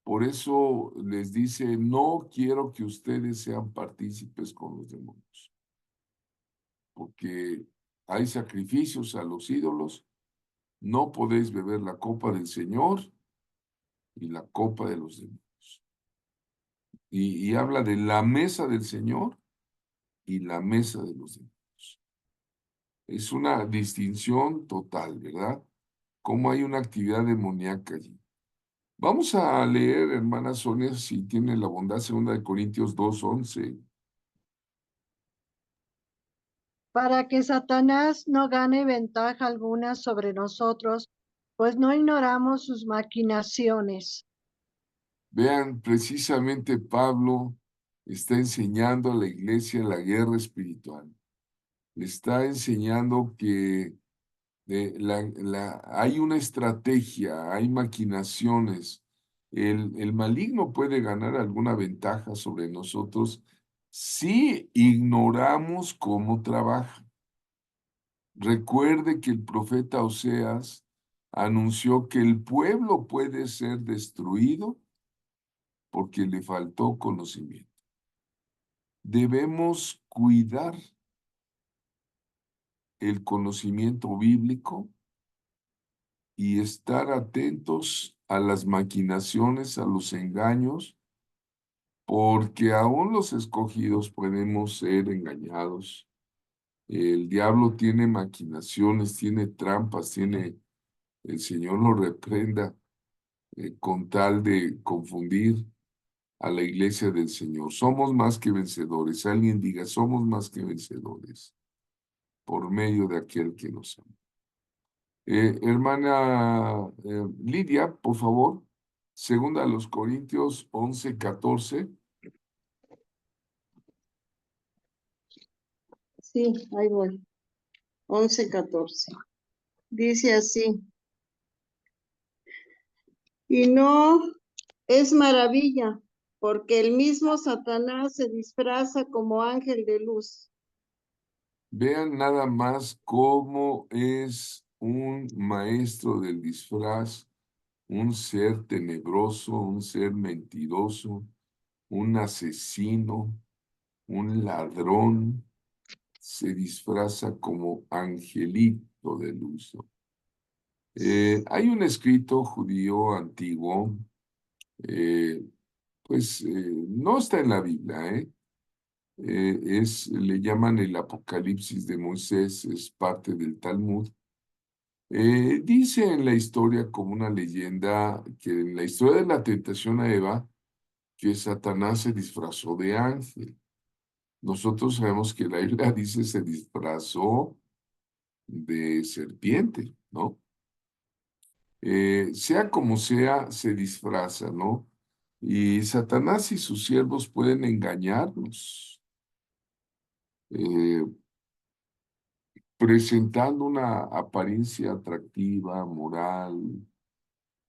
Por eso les dice, no quiero que ustedes sean partícipes con los demonios, porque hay sacrificios a los ídolos, no podéis beber la copa del Señor y la copa de los demonios. Y habla de la mesa del Señor y la mesa de los demonios. Es una distinción total, ¿verdad? Cómo hay una actividad demoníaca allí. Vamos a leer, hermana Sonia, si tiene la bondad, 2 Corintios 2:11. Para que Satanás no gane ventaja alguna sobre nosotros, pues no ignoramos sus maquinaciones. Vean, precisamente Pablo está enseñando a la iglesia la guerra espiritual. Está enseñando que hay una estrategia, hay maquinaciones. El maligno puede ganar alguna ventaja sobre nosotros si ignoramos cómo trabaja. Recuerde que el profeta Oseas anunció que el pueblo puede ser destruido porque le faltó conocimiento. Debemos cuidar el conocimiento bíblico y estar atentos a las maquinaciones, a los engaños, porque aún los escogidos podemos ser engañados. El diablo tiene maquinaciones, tiene trampas, el Señor lo reprenda con tal de confundir a la iglesia del Señor. Somos más que vencedores. Alguien diga, somos más que vencedores por medio de aquel que nos ama. Hermana Lidia, por favor, segunda a los Corintios 11:14. Sí, ahí voy. 11:14. Dice así, y no es maravilla, porque el mismo Satanás se disfraza como ángel de luz. Vean nada más cómo es un maestro del disfraz, un ser tenebroso, un ser mentiroso, un asesino, un ladrón, se disfraza como angelito de luz, ¿no? Hay un escrito judío antiguo, eh, no está en la Biblia, le llaman el Apocalipsis de Moisés, es parte del Talmud. Dice en la historia como una leyenda que en la historia de la tentación a Eva, que Satanás se disfrazó de ángel. Nosotros sabemos que la Biblia dice se disfrazó de serpiente, ¿no? Sea como sea, se disfraza, ¿no? Y Satanás y sus siervos pueden engañarnos, eh, presentando una apariencia atractiva, moral,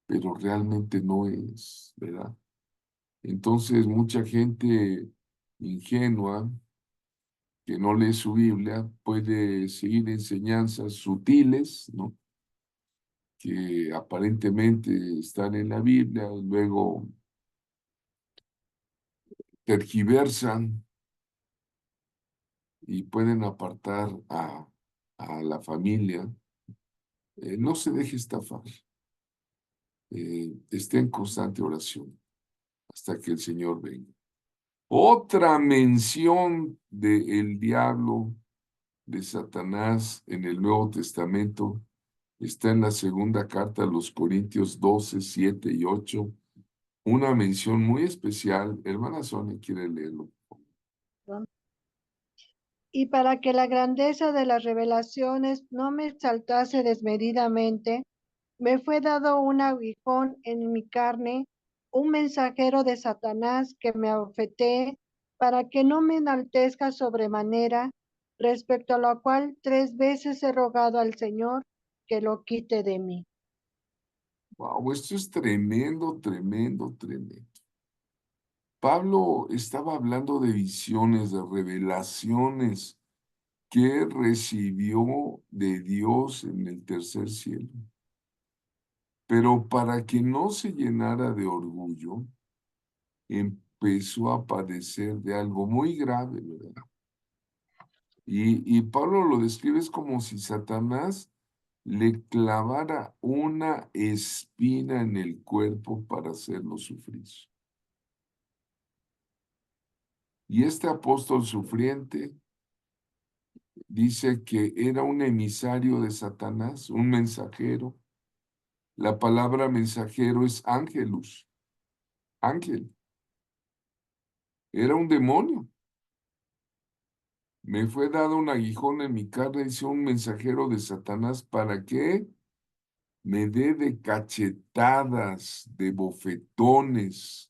pero realmente no es, ¿verdad? Entonces, mucha gente ingenua que no lee su Biblia puede seguir enseñanzas sutiles, ¿no? Que aparentemente están en la Biblia, y luego tergiversan y pueden apartar a la familia. No se deje estafar. Esté en constante oración hasta que el Señor venga. Otra mención del diablo, de Satanás en el Nuevo Testamento está en la segunda carta a los Corintios 12, 7 y 8. Una mención muy especial. Hermana Sonia quiere leerlo. Y para que la grandeza de las revelaciones no me exaltase desmedidamente, me fue dado un aguijón en mi carne, un mensajero de Satanás que me abofeté, para que no me enaltezca sobremanera, respecto a lo cual 3 veces he rogado al Señor que lo quite de mí. Wow, esto es tremendo, tremendo, tremendo. Pablo estaba hablando de visiones, de revelaciones que recibió de Dios en el tercer cielo. Pero para que no se llenara de orgullo, empezó a padecer de algo muy grave, ¿verdad? Y Pablo lo describe como si Satanás le clavara una espina en el cuerpo para hacerlo sufrir. Y este apóstol sufriente dice que era un emisario de Satanás, un mensajero. La palabra mensajero es ángelus, ángel. Era un demonio. Me fue dado un aguijón en mi carne, dice un mensajero de Satanás, ¿para qué? Me dé de cachetadas, de bofetones,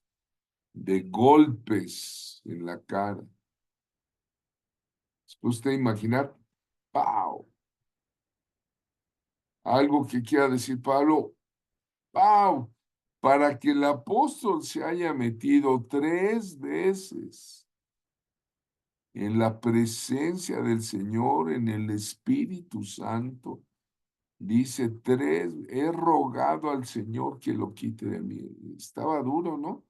de golpes en la cara. ¿Es usted imaginar? ¡Pau! Algo que quiera decir Pablo, ¡pau! Para que el apóstol se haya metido 3 veces en la presencia del Señor, en el Espíritu Santo. Dice 3, he rogado al Señor que lo quite de mí. Estaba duro, ¿no?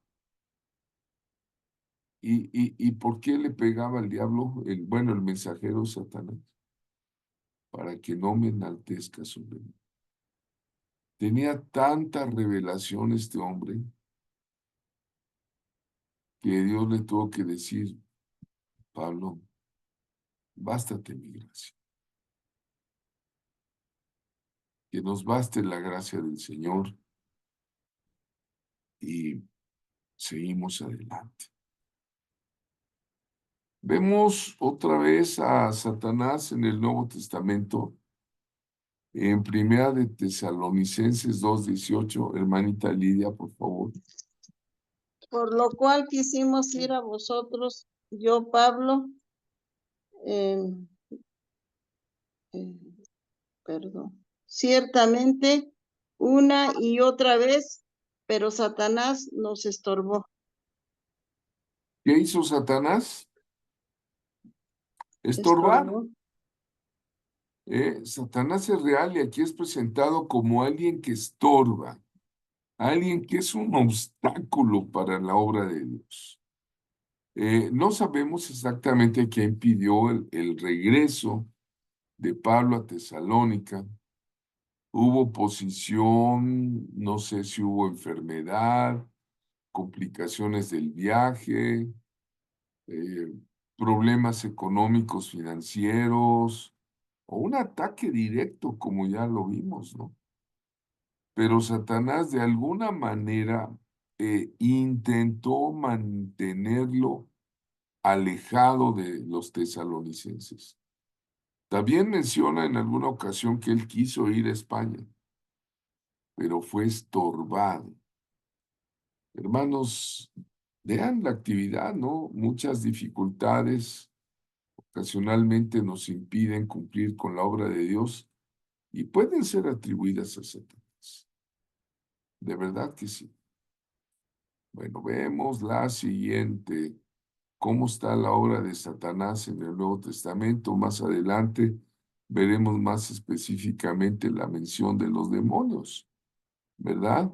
¿Y por qué le pegaba al diablo? El mensajero Satanás, para que no me enaltezca sobre mí. Tenía tanta revelación este hombre que Dios le tuvo que decir, Pablo, bástate mi gracia. Que nos baste la gracia del Señor y seguimos adelante. Vemos otra vez a Satanás en el Nuevo Testamento, en Primera de Tesalonicenses 2:18. Hermanita Lidia, por favor. Por lo cual quisimos ir a vosotros, yo, Pablo, eh, eh, perdón, ciertamente una y otra vez, pero Satanás nos estorbó. ¿Qué hizo Satanás? Estorbar. Estorbó. Satanás es real y aquí es presentado como alguien que estorba, alguien que es un obstáculo para la obra de Dios. No sabemos exactamente qué impidió el regreso de Pablo a Tesalónica. Hubo oposición, no sé si hubo enfermedad, complicaciones del viaje, eh, problemas económicos, financieros, o un ataque directo, como ya lo vimos, ¿no? Pero Satanás de alguna manera intentó mantenerlo alejado de los tesalonicenses. También menciona en alguna ocasión que él quiso ir a España, pero fue estorbado. Hermanos, vean la actividad, ¿no? Muchas dificultades ocasionalmente nos impiden cumplir con la obra de Dios y pueden ser atribuidas a Satanás. De verdad que sí. Bueno, vemos la siguiente. ¿Cómo está la obra de Satanás en el Nuevo Testamento? Más adelante veremos más específicamente la mención de los demonios, ¿verdad?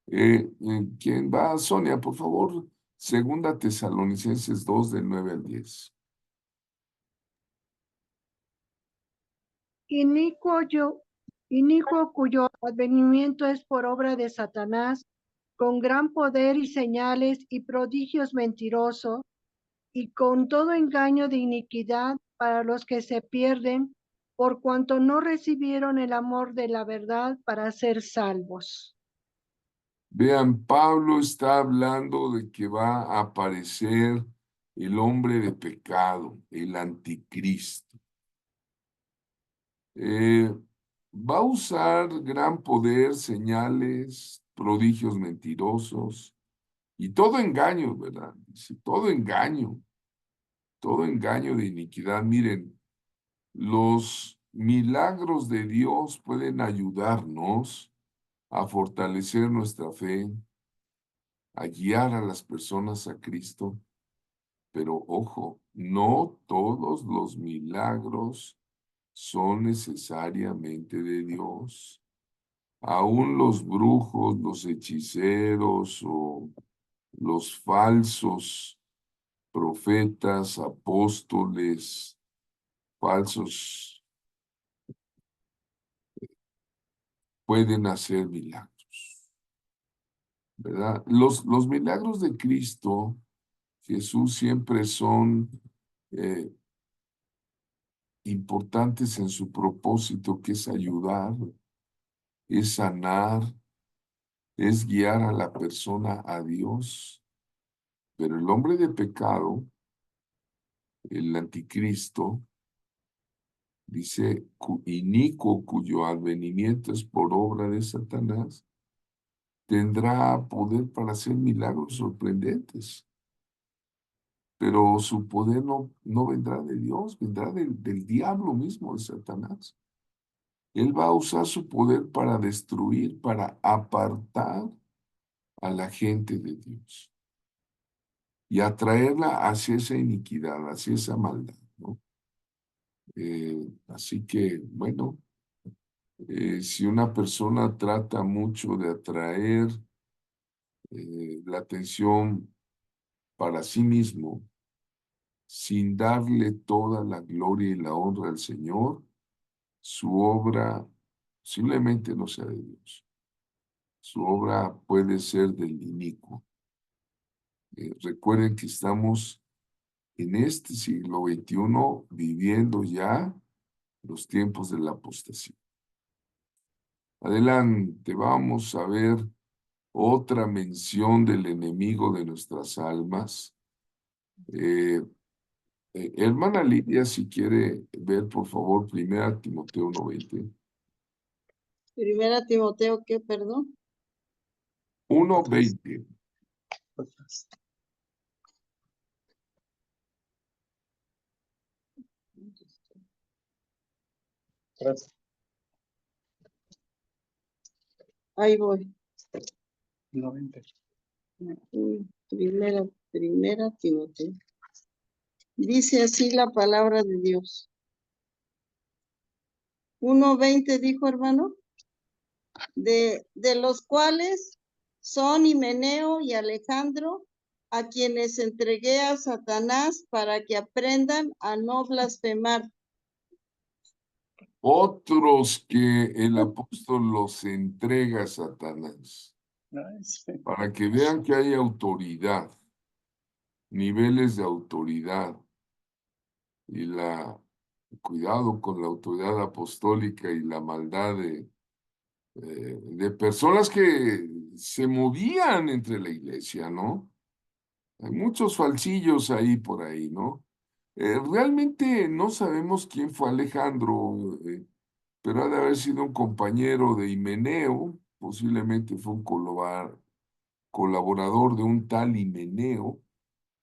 ¿Quién va? Sonia, por favor. Segunda Tesalonicenses 2, del 9 al 10. Inicuo cuyo advenimiento es por obra de Satanás, con gran poder y señales y prodigios mentirosos, y con todo engaño de iniquidad para los que se pierden, por cuanto no recibieron el amor de la verdad para ser salvos. Vean, Pablo está hablando de que va a aparecer el hombre de pecado, el anticristo. Va a usar gran poder, señales, prodigios mentirosos y todo engaño, ¿verdad? Dice, todo engaño de iniquidad. Miren, los milagros de Dios pueden ayudarnos a fortalecer nuestra fe, a guiar a las personas a Cristo, pero ojo, no todos los milagros son necesariamente de Dios. Aún los brujos, los hechiceros o los falsos profetas, apóstoles, falsos, pueden hacer milagros, ¿verdad? Los milagros de Cristo, Jesús, siempre son importantes en su propósito, que es ayudar, es sanar, es guiar a la persona a Dios. Pero el hombre de pecado, el anticristo, dice, inicuo cuyo advenimiento es por obra de Satanás, tendrá poder para hacer milagros sorprendentes. Pero su poder no vendrá de Dios, vendrá del diablo mismo, de Satanás. Él va a usar su poder para destruir, para apartar a la gente de Dios y atraerla hacia esa iniquidad, hacia esa maldad, ¿no? Así que, bueno, si una persona trata mucho de atraer la atención para sí mismo, sin darle toda la gloria y la honra al Señor, su obra posiblemente no sea de Dios. Su obra puede ser del inicuo. Recuerden que estamos en este siglo XXI viviendo ya los tiempos de la apostasía. Adelante, vamos a ver otra mención del enemigo de nuestras almas. Hermana Lidia, si quiere ver, por favor, 1 Timoteo 1:20. Primera Timoteo, ¿qué, perdón? 1:20. Ahí voy. 90. Primera Timoteo. Dice así la palabra de Dios. 1:20 dijo, hermano, de los cuales son Himeneo y Alejandro, a quienes entregué a Satanás para que aprendan a no blasfemar. Otros que el apóstol los entrega a Satanás, para que vean que hay autoridad, niveles de autoridad, y cuidado con la autoridad apostólica y la maldad de personas que se movían entre la iglesia, ¿no? Hay muchos falsillos ahí por ahí, ¿no? Realmente no sabemos quién fue Alejandro, pero ha de haber sido un compañero de Himeneo, posiblemente fue un colaborador de un tal Himeneo,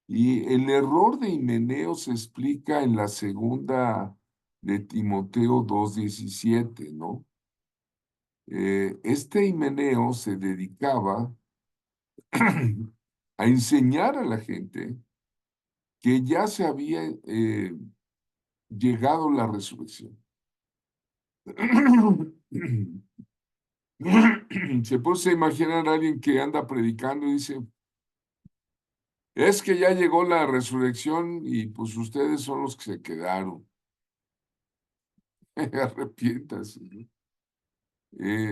y el error de Himeneo se explica en la segunda de Timoteo 2:17, ¿no? Este Himeneo se dedicaba a enseñar a la gente que ya se había llegado la resurrección. Se puede imaginar a alguien que anda predicando y dice, es que ya llegó la resurrección y pues ustedes son los que se quedaron. Arrepiéntase, ¿no?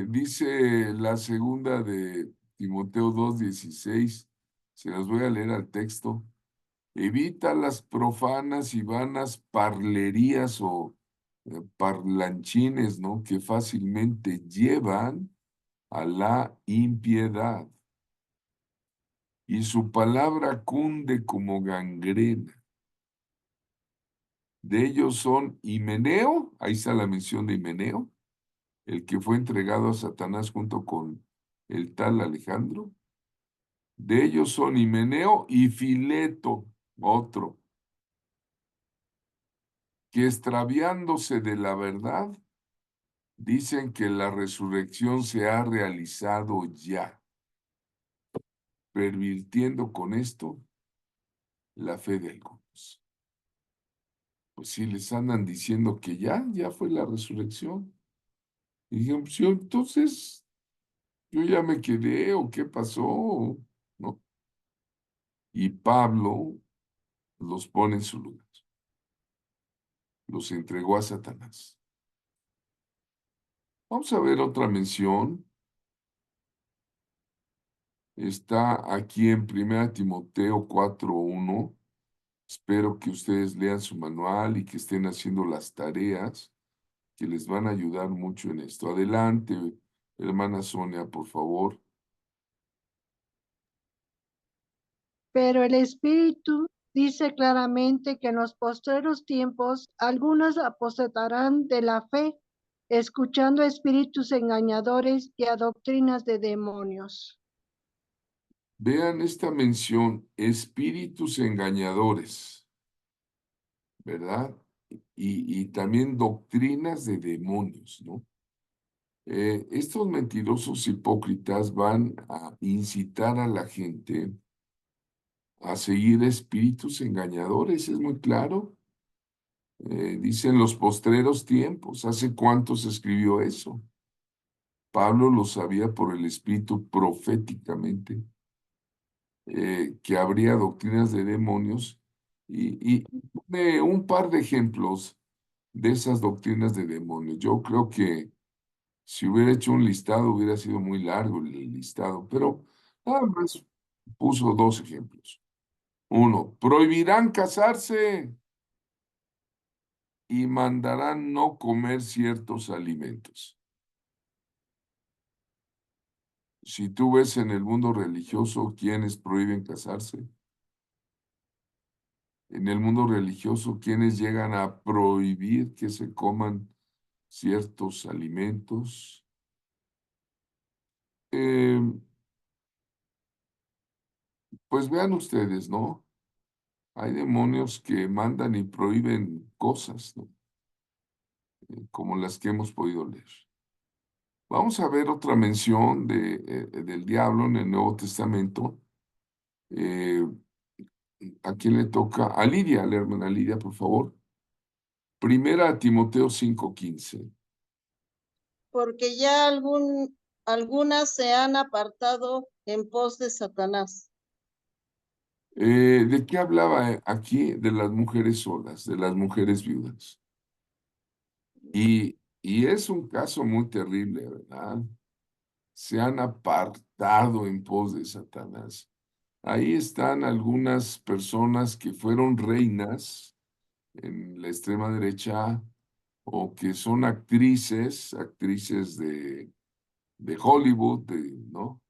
Dice la segunda de Timoteo 2:16, se las voy a leer al texto. Evita las profanas y vanas parlerías o parlanchines, ¿no? Que fácilmente llevan a la impiedad. Y su palabra cunde como gangrena. De ellos son Himeneo, ahí está la mención de Himeneo, el que fue entregado a Satanás junto con el tal Alejandro. De ellos son Himeneo y Fileto, otro, que extraviándose de la verdad, dicen que la resurrección se ha realizado ya, pervirtiendo con esto la fe de algunos. Pues sí, les andan diciendo que ya fue la resurrección. Y dijeron, pues entonces yo ya me quedé, o qué pasó, ¿no? Y Pablo los pone en su lugar, los entregó a Satanás. Vamos a ver otra mención. Está aquí en 1 Timoteo 4:1. Espero que ustedes lean su manual y que estén haciendo las tareas que les van a ayudar mucho en esto. Adelante, hermana Sonia, por favor. Pero el Espíritu dice claramente que en los postreros tiempos algunos apostatarán de la fe, escuchando a espíritus engañadores y a doctrinas de demonios. Vean esta mención, espíritus engañadores, ¿verdad? Y también doctrinas de demonios, ¿no? Estos mentirosos hipócritas van a incitar a la gente a seguir espíritus engañadores, es muy claro. Dicen los postreros tiempos. ¿Hace cuánto se escribió eso? Pablo lo sabía por el Espíritu proféticamente, que habría doctrinas de demonios y pone un par de ejemplos de esas doctrinas de demonios. Yo creo que si hubiera hecho un listado hubiera sido muy largo el listado, pero nada más puso dos ejemplos. 1. Prohibirán casarse y mandarán no comer ciertos alimentos. Si tú ves en el mundo religioso quienes prohíben casarse, en el mundo religioso quienes llegan a prohibir que se coman ciertos alimentos, pues vean ustedes, ¿no? Hay demonios que mandan y prohíben cosas, ¿no? Como las que hemos podido leer. Vamos a ver otra mención del diablo en el Nuevo Testamento. Eh, ¿A quién le toca? A Lidia, a la hermana Lidia, por favor. Primera a Timoteo 5:15. Porque ya algunas se han apartado en pos de Satanás. ¿De qué hablaba aquí? De las mujeres solas, de las mujeres viudas. Y es un caso muy terrible, ¿verdad? Se han apartado en pos de Satanás. Ahí están algunas personas que fueron reinas en la extrema derecha o que son actrices de Hollywood, ¿no?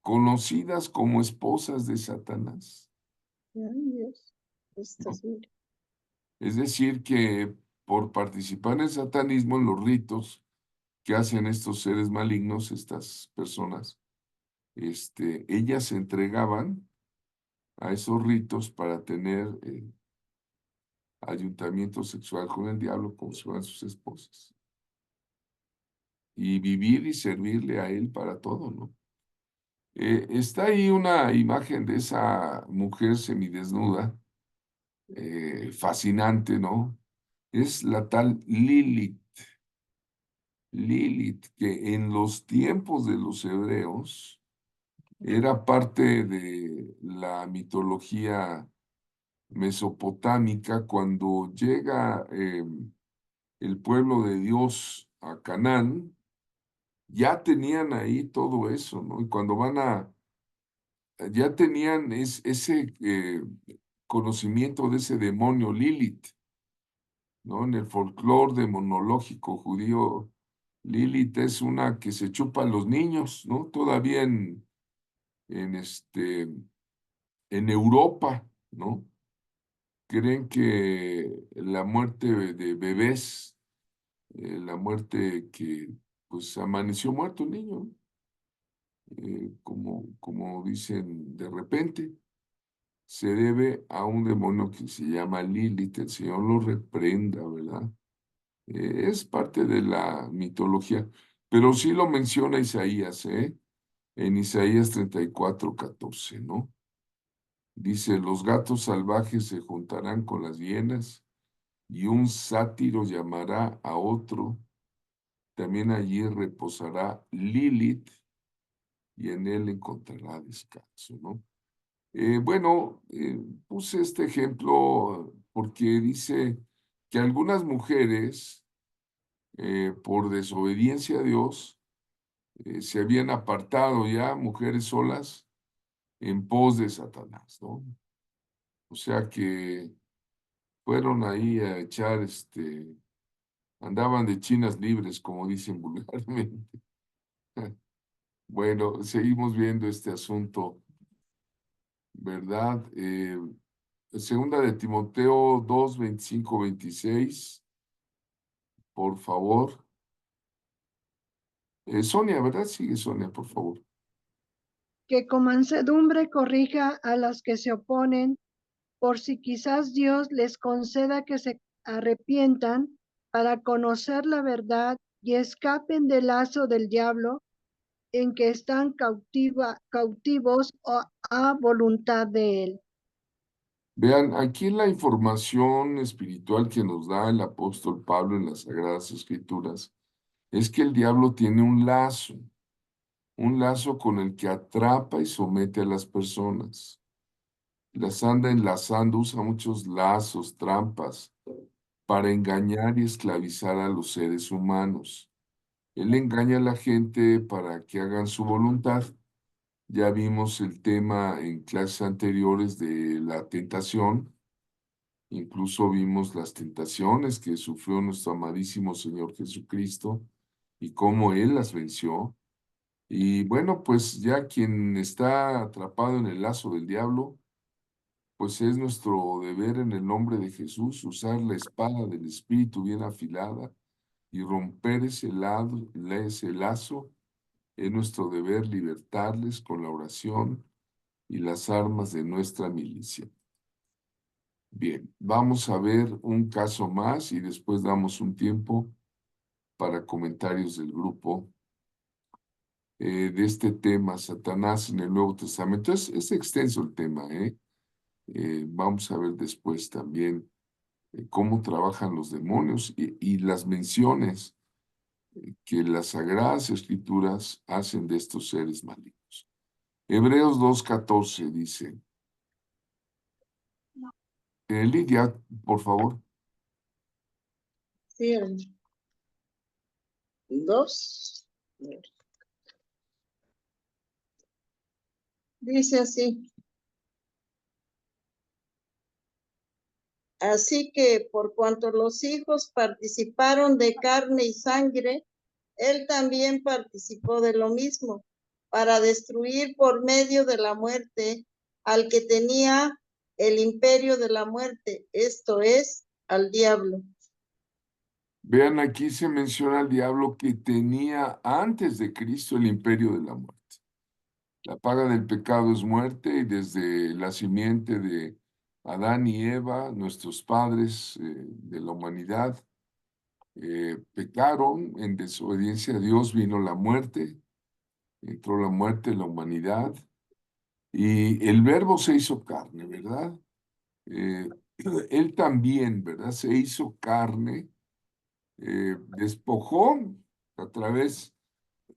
Conocidas como esposas de Satanás, Ay, Dios. ¿no? Mira. Es decir, que por participar en el satanismo, en los ritos que hacen estos seres malignos, estas personas, ellas se entregaban a esos ritos para tener ayuntamiento sexual con el diablo como si fueran sus esposas. Y vivir y servirle a él para todo, ¿no? Está ahí una imagen de esa mujer semidesnuda, fascinante, ¿no? Es la tal Lilith. Lilith, que en los tiempos de los hebreos era parte de la mitología mesopotámica cuando llega el pueblo de Dios a Canaán, ya tenían ahí todo eso, ¿no? Y cuando ya tenían ese conocimiento de ese demonio Lilith, ¿no? En el folclore demonológico judío, Lilith es una que se chupa a los niños, ¿no? Todavía en, en Europa, ¿no? Creen que la muerte de bebés, la muerte que pues amaneció muerto el niño, como dicen de repente, se debe a un demonio que se llama Lilith, el Señor lo reprenda, ¿verdad? Es parte de la mitología, pero sí lo menciona Isaías, ¿eh? En Isaías 34:14, ¿no? Dice, los gatos salvajes se juntarán con las hienas y un sátiro llamará a otro. También allí reposará Lilith y en él encontrará descanso, ¿no? Bueno, puse este ejemplo porque dice que algunas mujeres, por desobediencia a Dios, se habían apartado ya, mujeres solas, en pos de Satanás, ¿no? O sea que fueron ahí a echar, andaban de chinas libres, como dicen vulgarmente. Bueno, seguimos viendo este asunto, ¿verdad? Segunda de Timoteo 2:25-26, por favor. Sonia, ¿verdad? Sigue Sonia, por favor. Que con mansedumbre corrija a los que se oponen, por si quizás Dios les conceda que se arrepientan para conocer la verdad y escapen del lazo del diablo en que están cautivos a voluntad de él. Vean, aquí la información espiritual que nos da el apóstol Pablo en las Sagradas Escrituras es que el diablo tiene un lazo con el que atrapa y somete a las personas. Las anda enlazando, usa muchos lazos, trampas, para engañar y esclavizar a los seres humanos. Él engaña a la gente para que hagan su voluntad Ya vimos el tema en clases anteriores de la tentación. Incluso vimos las tentaciones que sufrió nuestro amadísimo Señor Jesucristo y cómo Él las venció. Y bueno, pues ya quien está atrapado en el lazo del diablo, pues es nuestro deber en el nombre de Jesús usar la espada del Espíritu bien afilada y romper ese lazo. Es nuestro deber libertarles con la oración y las armas de nuestra milicia. Bien, vamos a ver un caso más y después damos un tiempo para comentarios del grupo de este tema, Satanás en el Nuevo Testamento. Es extenso el tema, ¿eh? Vamos a ver después también cómo trabajan los demonios y las menciones que las Sagradas Escrituras hacen de estos seres malignos. Hebreos 2:14 dice, Lidia, por favor. Sí, dos. Dice así. Así que por cuanto los hijos participaron de carne y sangre, él también participó de lo mismo, para destruir por medio de la muerte al que tenía el imperio de la muerte, esto es, al diablo. Vean, aquí se menciona al diablo que tenía antes de Cristo el imperio de la muerte. La paga del pecado es muerte y desde la simiente de Adán y Eva, nuestros padres de la humanidad, pecaron en desobediencia a Dios, vino la muerte, entró la muerte en la humanidad y el verbo se hizo carne, ¿verdad? Eh, él también, ¿verdad? Se hizo carne, despojó a través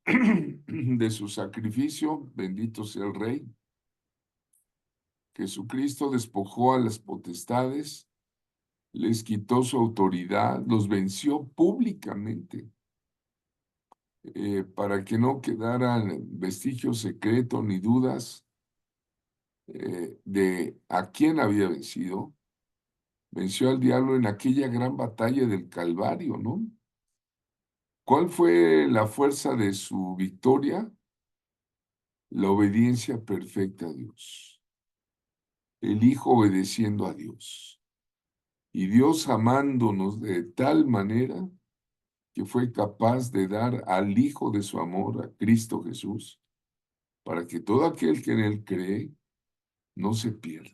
de su sacrificio, bendito sea el Rey. Jesucristo despojó a las potestades, les quitó su autoridad, los venció públicamente, para que no quedaran vestigios secretos ni dudas de a quién había vencido. Venció al diablo en aquella gran batalla del Calvario, ¿no? ¿Cuál fue la fuerza de su victoria? La obediencia perfecta a Dios. El Hijo obedeciendo a Dios. Y Dios amándonos de tal manera que fue capaz de dar al Hijo de su amor, a Cristo Jesús, para que todo aquel que en Él cree no se pierda,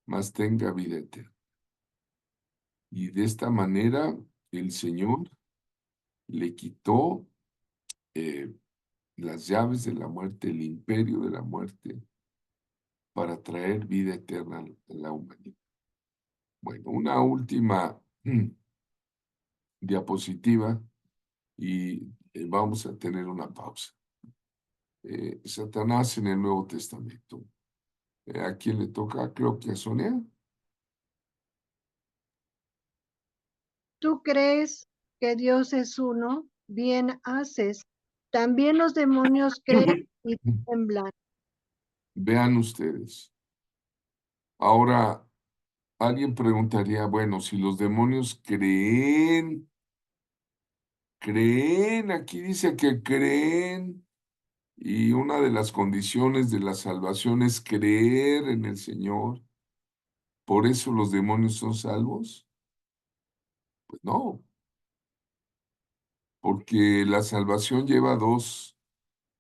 mas tenga vida eterna. Y de esta manera el Señor le quitó las llaves de la muerte, el imperio de la muerte, para traer vida eterna a la humanidad. Bueno, una última diapositiva y vamos a tener una pausa. Satanás en el Nuevo Testamento. ¿A quién le toca? Creo que a Sonia. ¿Tú crees que Dios es uno? Bien haces. También los demonios creen y tiemblan. Vean ustedes. Ahora, alguien preguntaría, bueno, si los demonios creen, aquí dice que creen, y una de las condiciones de la salvación es creer en el Señor. ¿Por eso los demonios son salvos? Pues no, porque la salvación lleva dos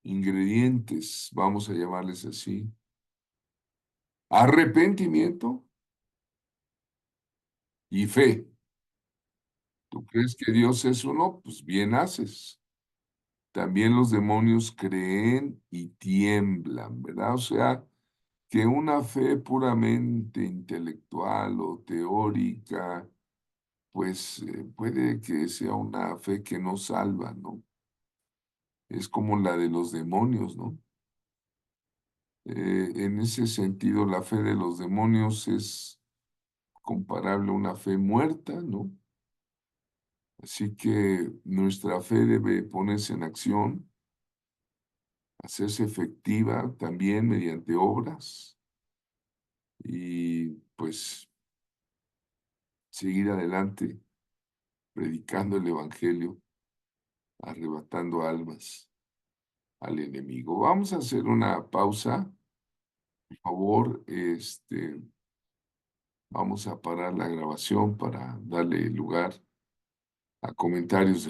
ingredientes, vamos a llamarles así. Arrepentimiento y fe. ¿Tú crees que Dios es uno? Pues bien haces. También los demonios creen y tiemblan, ¿verdad? O sea, que una fe puramente intelectual o teórica, pues puede que sea una fe que no salva, ¿no? Es como la de los demonios, ¿no? En ese sentido, la fe de los demonios es comparable a una fe muerta, ¿no? Así que nuestra fe debe ponerse en acción hacerse efectiva también mediante obras y pues seguir adelante predicando el evangelio, arrebatando almas al enemigo. Vamos a hacer una pausa, por favor, vamos a parar la grabación para darle lugar a comentarios